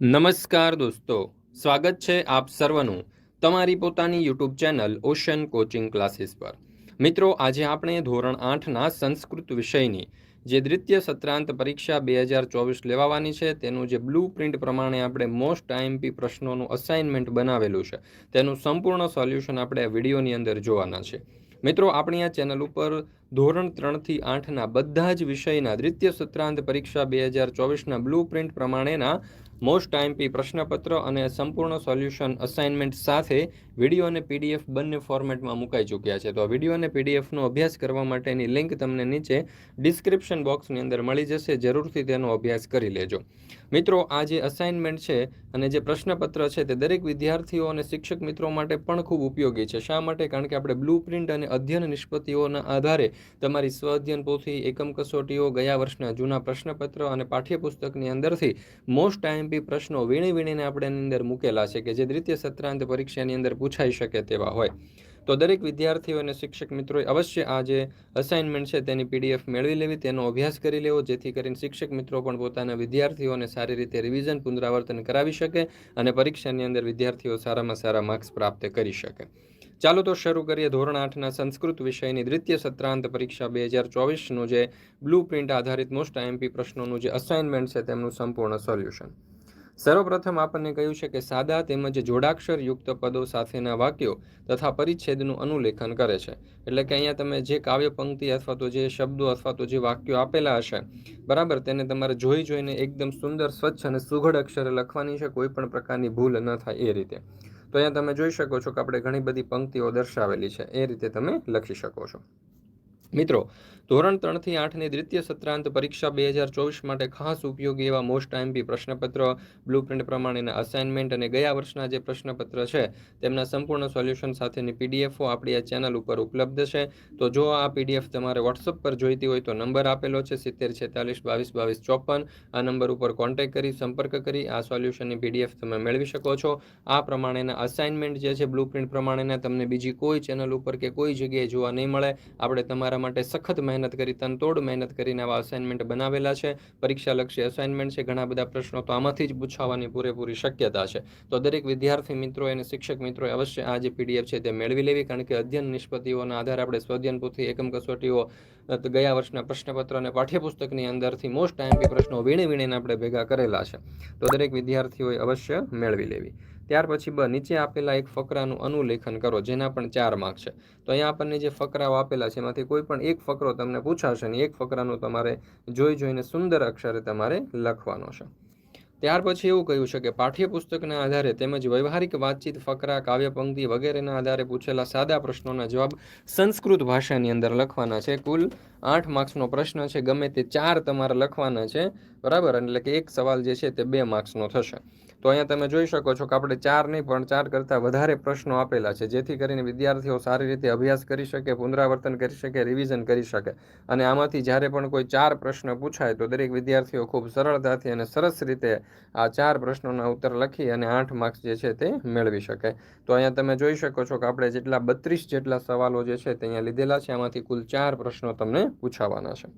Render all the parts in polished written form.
નમસ્કાર દોસ્તો, સ્વાગત છે આપ સર્વનું તમારી પોતાની YouTube channel ocean coaching classes પર। મિત્રો, આજે આપણે ધોરણ 8ના સંસ્કૃત વિષયની જે દ્વિતીય સત્રાંત પરીક્ષા 2024 લેવાવાની છે તેનું જે બ્લુ પ્રિન્ટ પ્રમાણે આપણે મોસ્ટ આઈએમપી પ્રશ્નોનું અસાઇનમેન્ટ બનાવેલું છે તેનું સંપૂર્ણ સોલ્યુશન આપણે આ વિડીયોની અંદર જોવાના છે। મિત્રો, આપણી આ ચેનલ ઉપર ધોરણ 3થી 8ના બધા જ વિષયના દ્વિતીય સત્રાંત પરીક્ષા 2024ના બ્લુ પ્રિન્ટ પ્રમાણેના મોસ્ટ આઈએમપી પ્રશ્નપત્ર અને સંપૂર્ણ સોલ્યુશન અસાઇનમેન્ટ સાથે વિડીયો અને પીડીએફ બંને ફોર્મેટમાં મુકાઈ ચૂક્યા છે। તો આ વિડીયો અને પીડીએફનો અભ્યાસ કરવા માટેની લિંક તમને નીચે ડિસ્ક્રિપ્શન બોક્સની અંદર મળી જશે, જરૂરથી તેનો અભ્યાસ કરી લેજો। મિત્રો, આ જે અસાઇનમેન્ટ છે અને જે પ્રશ્નપત્ર છે તે દરેક વિદ્યાર્થીઓ અને શિક્ષક મિત્રો માટે પણ ખૂબ ઉપયોગી છે। શા માટે? કારણ કે આપણે બ્લુ પ્રિન્ટ અને અધ્યયન નિષ્પત્તિઓના આધારે તમારી સ્વ અધ્યયન પોથી, એકમ કસોટીઓ, ગયા વર્ષના જૂના પ્રશ્નપત્ર અને પાઠ્યપુસ્તકની અંદરથી મોસ્ટ આઈએમપી પ્રશ્નો વીણી વીણીને આપણે એની અંદર મૂકેલા છે કે જે દ્વિતીય સત્રાંત પરીક્ષાની અંદર પૂછાઈ શકે તેવા હોય। તો દરેક વિદ્યાર્થીઓ અને શિક્ષક મિત્રોએ અવશ્ય આ જે અસાઇનમેન્ટ છે તેની પીડીએફ મેળવી લેવી, તેનો અભ્યાસ કરી લેવો, જેથી કરીને શિક્ષક મિત્રો પણ પોતાના વિદ્યાર્થીઓને સારી રીતે રિવિઝન, પુનરાવર્તન કરાવી શકે અને પરીક્ષાની અંદર વિદ્યાર્થીઓ સારામાં સારા માર્ક્સ પ્રાપ્ત કરી શકે। ચાલો તો શરૂ કરીએ ધોરણ 8ના સંસ્કૃત વિષયની દ્વિતીય સત્રાંત પરીક્ષા 2024નું જે બ્લુ પ્રિન્ટ આધારિત મોસ્ટ આઈએમપી પ્રશ્નોનું જે અસાઇનમેન્ટ છે તેમનું સંપૂર્ણ સોલ્યુશન। સર્વપ્રથમ આપણને કહ્યું છે કે સાદા તેમજ જોડાક્ષર યુક્ત પદો સાથેના વાક્યો તથા પરિચ્છેદનું અનુલેખન કરે છે। એટલે કે અહીંયા તમે જે કાવ્ય પંક્તિ અથવા તો જે શબ્દો અથવા તો જે વાક્યો આપેલા હશે, બરાબર, તેને તમારે જોઈ જોઈને એકદમ સુંદર, સ્વચ્છ અને સુઘડ અક્ષરે લખવાની છે, કોઈ પણ પ્રકારની ભૂલ ન થાય એ રીતે। તો અહીંયા તમે જોઈ શકો છો કે આપણે ઘણી બધી પંક્તિઓ દર્શાવેલી છે, એ રીતે તમે લખી શકો છો। મિત્રો, ધોરણ 3થી 8ની દ્વિતીય સત્રાંત પરીક્ષા 2024 માટે ખાસ ઉપયોગી એવા મોસ્ટ આઈએમપી પ્રશ્નપત્ર, બ્લુ પ્રિન્ટ પ્રમાણેના અસાઇનમેન્ટ અને ગયા વર્ષના જે પ્રશ્નપત્ર છે તેમના સંપૂર્ણ સોલ્યુશન સાથેની પીડીએફો આપણી આ ચેનલ ઉપર ઉપલબ્ધ છે। તો જો આ પીડીએફ તમારે વોટ્સઅપ પર જોઈતી હોય તો નંબર આપેલો છે 7046222254, આ નંબર ઉપર કોન્ટેક્ટ કરી, સંપર્ક કરી આ સોલ્યુશનની પીડીએફ તમે મેળવી શકો છો। આ પ્રમાણેના અસાઇનમેન્ટ જે છે બ્લુ પ્રિન્ટ પ્રમાણેના તમને બીજી કોઈ ચેનલ ઉપર કે કોઈ જગ્યાએ જોવા નહીં મળે। આપણે તમારા માટે સખત મહેનત કરી, તનતોડ મહેનત કરીને આવા અસાઇનમેન્ટ બનાવેલા છે, પરીક્ષાલક્ષી અસાઇનમેન્ટ છે। ઘણા બધા પ્રશ્નો તો આમાંથી જ પૂછાવાની પૂરેપૂરી શક્યતા છે। તો દરેક વિદ્યાર્થી મિત્રોએ અને શિક્ષક મિત્રોએ અવશ્ય આ જે પીડીએફ છે તે મેળવી લેવી, કારણ કે અધ્યયન નિષ્પત્તિઓના આધારે આપણે સ્વઅધ્યયન પોથી, એકમ કસોટીઓ, ગયા વર્ષના પ્રશ્નપત્ર અને પાઠ્યપુસ્તકની અંદરથી મોસ્ટ આઈએમપી પ્રશ્નો વીણી વીણીને આપણે ભેગા કરેલા છે, તો દરેક વિદ્યાર્થીઓએ અવશ્ય મેળવી લેવી। ત્યાર પછી નીચે આપેલા એક ફકરાનું અનુલેખન કરો, જેના પણ 4 માર્ક છે। તો અહીંયા આપણને જે ફકરાઓ આપેલા છે એમાંથી કોઈ પણ એક ફકરો તમને પૂછાશે અને એક ફકરાનું તમારે જોઈ જોઈને સુંદર અક્ષરે તમારે લખવાનો છે। ત્યાર પછી એવું કહ્યું છે કે પાઠ્યપુસ્તકના આધારે તેમજ વ્યવહારિક વાતચીત, ફકરા, કાવ્ય પંક્તિ વગેરેના આધારે પૂછેલા સાદા પ્રશ્નોના જવાબ સંસ્કૃત ભાષાની અંદર લખવાના છે। કુલ 8 માર્ક્સનો પ્રશ્ન છે, ગમે તે 4 તમારે લખવાના છે, બરાબર, એટલે કે એક સવાલ જે છે તે 2 માર્ક્સનો થશે। તો અહીંયા તમે જોઈ શકો છો કે આપણે 4 નહીં પણ 4 કરતાં વધારે પ્રશ્નો આપેલા છે, જેથી કરીને વિદ્યાર્થીઓ સારી રીતે અભ્યાસ કરી શકે, પુનરાવર્તન કરી શકે, રિવિઝન કરી શકે। અને આમાંથી જ્યારે પણ કોઈ 4 પ્રશ્ન પૂછાય તો દરેક વિદ્યાર્થીઓ ખૂબ સરળતાથી અને સરસ રીતે આ 4 પ્રશ્નોના ઉત્તર લખી અને 8 માર્ક્સ જે છે તે મેળવી શકે। તો અહીંયા તમે જોઈ શકો છો કે આપણે જેટલા 32 જેટલા સવાલો જે છે તે અહીંયા લીધેલા છે, આમાંથી કુલ 4 પ્રશ્નો તમને પૂછાવાના છે।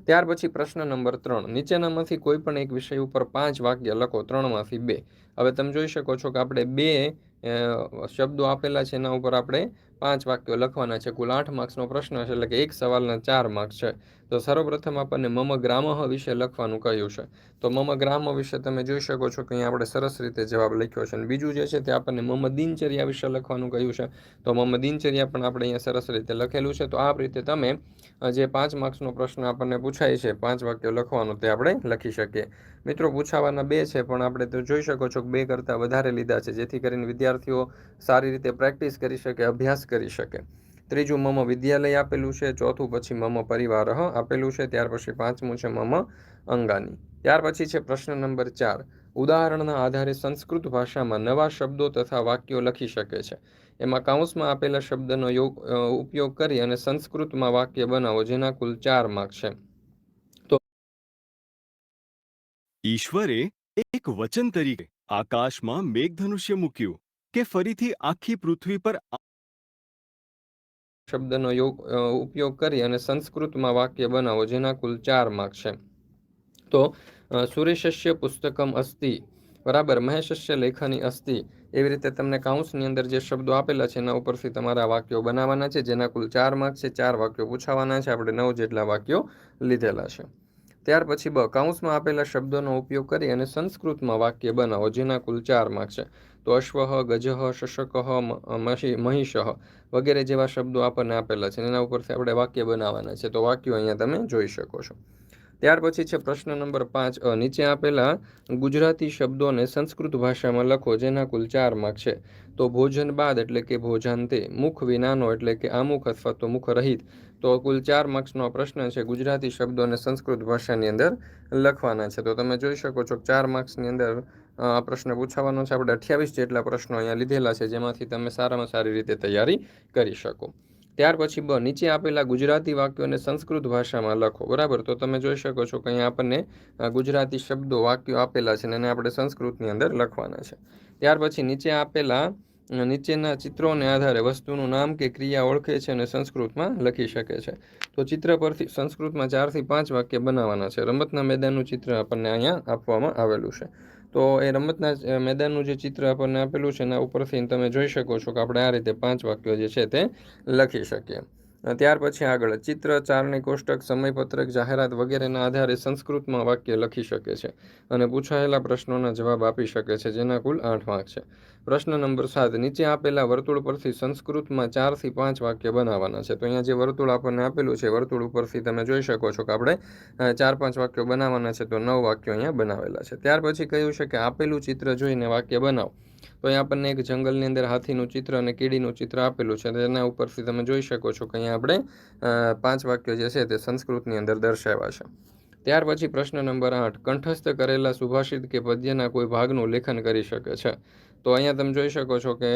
ત્યાર પછી પ્રશ્ન નંબર 3, નીચેનામાંથી કોઈ પણ એક વિષય ઉપર 5 વાક્ય લખો, 3માંથી 2। હવે તમે જોઈ શકો છો કે આપણે 2 શબ્દો આપેલા છે, એના ઉપર આપણે 5 વાક્યો લખવાના છે। કુલ 8 માર્ક્સનો પ્રશ્ન છે, એટલે કે એક સવાલના 4 માર્ક્સ છે। તો સર્વપ્રથમ આપણને મમ ગ્રામઃ વિશે લખવાનું કહ્યું છે। તો મમ ગ્રામ વિશે તમે જોઈ શકો છો કે અહીંયા આપણે સરસ રીતે જવાબ લખ્યો છે। અને બીજું જે છે તે આપણને મમ દિનચર્યા વિશે લખવાનું કહ્યું છે। તો મમ દિનચર્યા પણ આપણે અહીંયા સરસ રીતે લખેલું છે। તો આ રીતે તમે જે 5 માર્ક્સનો પ્રશ્ન આપણને પૂછાય છે, 5 વાક્યો લખવાનું, તે આપણે લખી શકીએ। મિત્રો, પૂછાવાના 2 છે પણ આપણે તો જોઈ શકો છો કે 2 કરતાં વધારે લીધા છે, જેથી કરીને વિદ્યાર્થીઓ સારી રીતે પ્રેક્ટિસ કરી શકે, અભ્યાસ કરી શકે। ત્રીજું મમ વિદ્યાલય આપેલું છે, ચોથું પછી મમ પરિવારઃ આપેલું છે, ત્યાર પછી પાંચમું છે મમ અંગાની। ત્યાર પછી છે પ્રશ્ન નંબર 4, ઉદાહરણના આધારે સંસ્કૃત ભાષામાં નવા શબ્દો તથા વાક્યો લખી શકે છે। એમાં કૌંસમાં આપેલા શબ્દનો ઉપયોગ કરી અને સંસ્કૃતમાં વાક્ય બનાવો, જેના કુલ 4 માર્ક છે। તો ઈશ્વરે એક વચન તરીકે આકાશમાં મેઘધનુષ્ય મૂક્યું કે ફરીથી આખી પૃથ્વી પર શબ્દનો ઉપયોગ કરી અને સંસ્કૃતમાં વાક્ય બનાવો, જેના કુલ 4 માર્ક છે। તો સુરેશસ્ય પુસ્તકમ અસ્તિ બરાબર. મહેશસ્ય લેખની અસ્તિ, એવી રીતે તમને કાઉન્સની અંદર જે શબ્દો આપેલા છે એના ઉપરથી તમારા વાક્યો બનાવવાના છે, જેના કુલ 4 માર્ક છે. 4 વાક્યો પૂછાવાના છે. આપણે 9 જેટલા વાક્યો લીધેલા છે. ત્યાર પછી કૌંસમાં આપેલા શબ્દોનો ઉપયોગ કરી અને સંસ્કૃતમાં વાક્ય બનાવો, જેના કુલ 4 માર્ક છે. તો અશ્વઃ, ગજઃ, શશકઃ, મહિષઃ વગેરે જેવા શબ્દો આપણને આપેલા છે, એના ઉપરથી આપણે વાક્ય બનાવવાના છે. તો વાક્યો અહીંયા તમે જોઈ શકો છો. ત્યાર પછી છે પ્રશ્ન નંબર 5 નીચે આપેલા ગુજરાતી શબ્દોને સંસ્કૃત ભાષામાં લખો, જેના કુલ 4 માર્ક છે. તો ભોજન બાદ એટલે કે ભોજાંતે, મુખ વિનાનો એટલે કે આમુખ અથવા તો મુખ રહિત. તો કુલ 4 માર્ક્સનો પ્રશ્ન છે. ગુજરાતી શબ્દોને સંસ્કૃત ભાષાની અંદર લખવાના છે. તો તમે જોઈ શકો છો 4 માર્ક્સની અંદર આ પ્રશ્ન પૂછાવાનો છે. આપણે 28 જેટલા પ્રશ્નો અહીંયા લીધેલા છે, જેમાંથી તમે સારામાં સારી રીતે તૈયારી કરી શકો. ત્યાર પછી નીચે આપેલા ગુજરાતી વાક્યોને સંસ્કૃત ભાષામાં લખો. બરાબર. તો તમે જોઈ શકો છો કે અહીંયા આપણને ગુજરાતી શબ્દો વાક્યો આપેલા છે, અને એને આપણે સંસ્કૃતની અંદર લખવાના છે. ત્યાર પછી નીચે આપેલા નીચેના ચિત્રોને આધારે વસ્તુનું નામ કે ક્રિયા ઓળખે છે અને સંસ્કૃતમાં લખી શકે છે. તો ચિત્ર પરથી સંસ્કૃતમાં 4 થી 5 વાક્ય બનાવવાના છે. રમતના મેદાનનું ચિત્ર આપણને અહીંયા આપવામાં આવેલું છે. તો એ રમતના મેદાનનું જે ચિત્ર આપણને આપેલું છે એના ઉપરથી તમે જોઈ શકો છો કે આપણે આ રીતે 5 વાક્યો જે છે તે લખી શકીએ. ત્યાર પછી આગળ ચિત્ર, ચારણી કોષ્ટક, સમયપત્રક, જાહેરાત વગેરેના આધારે સંસ્કૃતમાં વાક્ય લખી શકે છે અને પૂછાયેલા પ્રશ્નોના જવાબ આપી શકે છે, જેના કુલ 8 માર્ક છે. પ્રશ્ન નંબર 7 નીચે આપેલા વર્તુળ પરથી સંસ્કૃતમાં 4 થી 5 વાક્ય બનાવવાના છે. તો અહીંયા જે વર્તુળ આપણને આપેલું છે, વર્તુળ ઉપરથી તમે જોઈ શકો છો કે આપણે 4-5 વાક્યો બનાવવાના છે. તો 9 વાક્યો અહીંયા બનાવેલા છે. ત્યાર પછી કહ્યું છે કે આપેલું ચિત્ર જોઈને વાક્ય બનાવો. તો અહીંયા આપણને એક જંગલની અંદર હાથીનું ચિત્ર અને કીડીનું ચિત્ર આપેલું છે. તેના ઉપરથી તમે જોઈ શકો છો કે અહીંયા આપણે 5 વાક્યો જે છે તે સંસ્કૃતની અંદર દર્શાવ્યા છે. ત્યાર પછી પ્રશ્ન નંબર 8 કંઠસ્થ કરેલા સુભાષિત કે પદ્યના કોઈ ભાગનું લેખન કરી શકે છે. તો અહીંયા તમે જોઈ શકો છો કે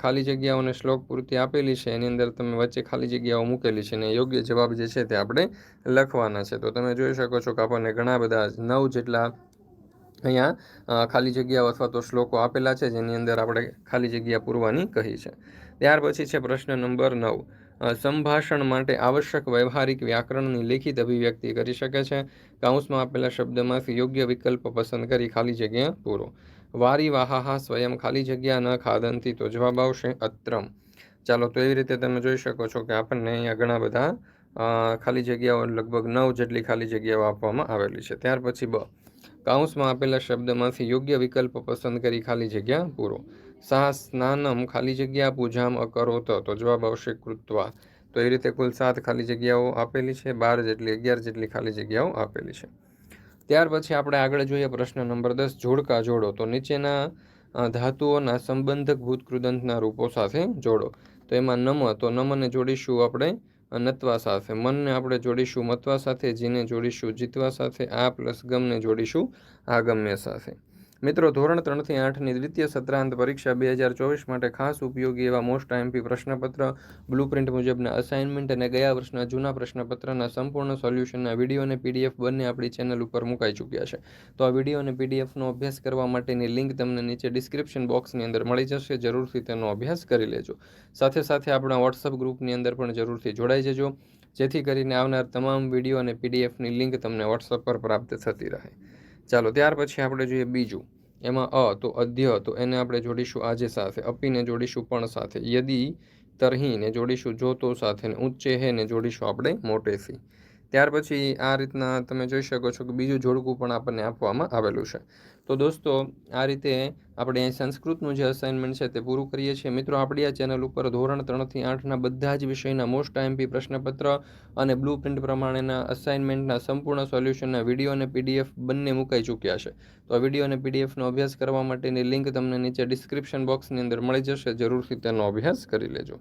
ખાલી જગ્યાઓને શ્લોક પૂર્તિ આપેલી છે, એની અંદર તમે વચ્ચે ખાલી જગ્યાઓ મૂકેલી છે, અને યોગ્ય જવાબ જે છે તે આપણે લખવાના છે. તો તમે જોઈ શકો છો કે આપણને ઘણા બધા 9 જેટલા અહીંયા ખાલી જગ્યાઓ અથવા તો શ્લોકો આપેલા છે, જેની અંદર આપણે ખાલી જગ્યા પૂરવાની કહી છે. ત્યાર પછી છે પ્રશ્ન નંબર 9 સંભાષણ માટે આવશ્યક વ્યવહારિક વ્યાકરણની લેખિત અભિવ્યક્તિ કરી શકે છે. કાઉન્સમાં આપેલા શબ્દમાંથી યોગ્ય વિકલ્પ પસંદ કરી ખાલી જગ્યા પૂરો. વારી વાહાહા સ્વયં ખાલી જગ્યા ન ખાદંતી. તો જવાબ આવશે અત્રમ. ચાલો, તો એવી રીતે તમે જોઈ શકો છો કે આપણને અહીંયા ઘણા બધા ખાલી જગ્યાઓ લગભગ 9 જેટલી ખાલી જગ્યાઓ આપવામાં આવેલી છે. ત્યાર પછી કાઉન્સમાં આપેલા શબ્દમાંથી યોગ્ય વિકલ્પ પસંદ કરી ખાલી જગ્યા પૂરો. સા સ્નાનમ ખાલી જગ્યા પૂજામ અકરોત. તો જવાબ આવશે કૃત્વા. તો એ રીતે કુલ 7 ખાલી જગ્યાઓ આપેલી છે. 11 જેટલી ખાલી જગ્યાઓ આપેલી છે. ત્યાર પછી આપણે આગળ જોઈએ પ્રશ્ન નંબર 10 જોડકા જોડો. તો નીચેના ધાતુઓના સંબંધક ભૂત કૃદંતના રૂપો સાથે જોડો. તો એમાં નમ, તો નમને જોડીશું આપણે નત્વા સાથે, મનને આપણે જોડીશું મત્વા સાથે, જીને જોડીશું જીતવા સાથે, આ પ્લસ ગમને જોડીશું આગમ્ય સાથે. મિત્રો, ધોરણ 3 થી 8ની દ્વિતીય સત્રાંત પરીક્ષા 2024 માટે ખાસ ઉપયોગી એવા મોસ્ટ આઈએમપી પ્રશ્નપત્ર, બ્લુપ્રિન્ટ મુજબના અસાઇનમેન્ટ અને ગયા વર્ષના જૂના પ્રશ્નપત્રના સંપૂર્ણ સોલ્યુશનના વિડીયો અને પીડીએફ બંને આપણી ચેનલ ઉપર મુકાઈ ચૂક્યા છે. તો આ વિડીયો અને પીડીએફનો અભ્યાસ કરવા માટેની લિંક તમને નીચે ડિસ્ક્રિપ્શન બોક્સની અંદર મળી જશે. જરૂરથી તેનો અભ્યાસ કરી લેજો. સાથે સાથે આપણા વોટ્સઅપ ગ્રુપની અંદર પણ જરૂરથી જોડાઈ જજો, જેથી કરીને આવનાર તમામ વિડીયો અને પીડીએફની લિંક તમને વોટ્સઅપ પર પ્રાપ્ત થતી રહે. ચાલો, ત્યાર પછી આપણે જોઈએ બીજું. એમાં તો અધ્ય, તો એને આપણે જોડીશું આજે સાથે, અપીને જોડીશું પણ સાથે, યદી તરહીને જોડીશું જો તો સાથે, ને ઉચ્ચે હેને જોડીશું આપણે મોટેથી. ત્યાર પછી આ રીતના તમે જોઈ શકો છો કે બીજું જોડકું પણ આપણને આપવામાં આવેલું છે. તો દોસ્તો, આ રીતે આપણે અહીં સંસ્કૃતનું જે અસાઇનમેન્ટ છે તે પૂરું કરીએ છીએ. મિત્રો, આપણી આ ચેનલ ઉપર ધોરણ 3 થી 8ના બધા જ વિષયના મોસ્ટ આઈએમપી પ્રશ્નપત્ર અને બ્લુ પ્રિન્ટ પ્રમાણેના અસાઇનમેન્ટના સંપૂર્ણ સોલ્યુશનના વિડીયો અને પીડીએફ બંને મુકાઈ ચૂક્યા છે. તો આ વિડીયો અને પીડીએફનો અભ્યાસ કરવા માટેની લિંક તમને નીચે ડિસ્ક્રિપ્શન બોક્સની અંદર મળી જશે. જરૂરથી તેનો અભ્યાસ કરી લેજો.